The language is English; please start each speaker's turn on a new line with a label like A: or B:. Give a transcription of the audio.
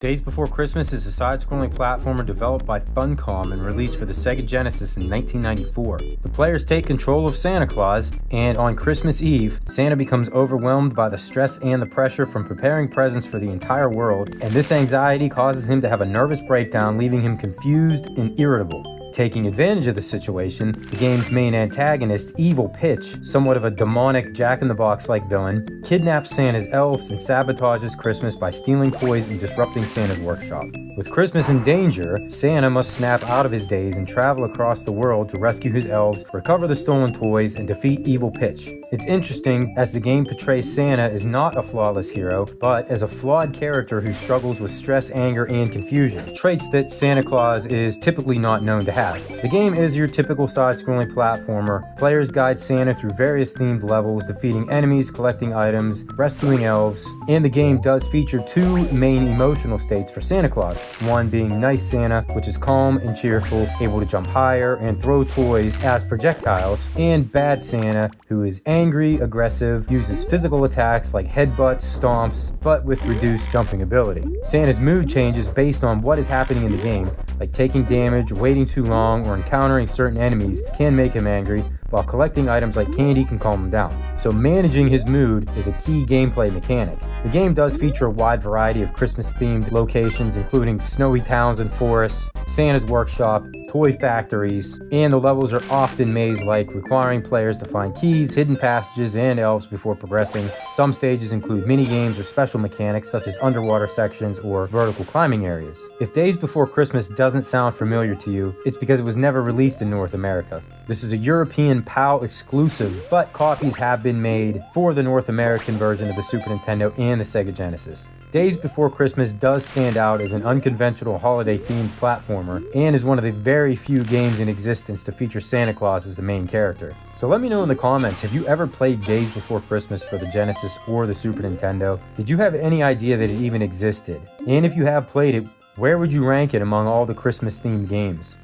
A: Days Before Christmas is a side-scrolling platformer developed by Funcom and released for the Sega Genesis in 1994. The players take control of Santa Claus, and on Christmas Eve, Santa becomes overwhelmed by the stress and the pressure from preparing presents for the entire world, and this anxiety causes him to have a nervous breakdown, leaving him confused and irritable. Taking advantage of the situation, the game's main antagonist, Evil Pitch, somewhat of a demonic Jack-in-the-Box-like villain, kidnaps Santa's elves and sabotages Christmas by stealing toys and disrupting Santa's workshop. With Christmas in danger, Santa must snap out of his daze and travel across the world to rescue his elves, recover the stolen toys, and defeat Evil Pitch. It's interesting as the game portrays Santa as not a flawless hero, but as a flawed character who struggles with stress, anger, and confusion, traits that Santa Claus is typically not known to have. The game is your typical side-scrolling platformer. Players guide Santa through various themed levels, defeating enemies, collecting items, rescuing elves, and the game does feature two main emotional states for Santa Claus. One being Nice Santa, which is calm and cheerful, able to jump higher and throw toys as projectiles, and Bad Santa, who is angry, aggressive, uses physical attacks like headbutts, stomps, but with reduced jumping ability. Santa's mood changes based on what is happening in the game, like taking damage, waiting too long, or encountering certain enemies can make him angry, while collecting items like candy can calm him down. So managing his mood is a key gameplay mechanic. The game does feature a wide variety of Christmas-themed locations, including snowy towns and forests, Santa's workshop, toy factories, and the levels are often maze-like, requiring players to find keys, hidden passages, and elves before progressing. Some stages include mini-games or special mechanics such as underwater sections or vertical climbing areas. If Days Before Christmas doesn't sound familiar to you, it's because it was never released in North America. This is a European PAL exclusive, but copies have been made for the North American version of the Super Nintendo and the Sega Genesis. Days Before Christmas does stand out as an unconventional holiday-themed platformer and is one of the very few games in existence to feature Santa Claus as the main character. So let me know in the comments, have you ever played Days Before Christmas for the Genesis or the Super Nintendo? Did you have any idea that it even existed? And if you have played it, where would you rank it among all the Christmas-themed games?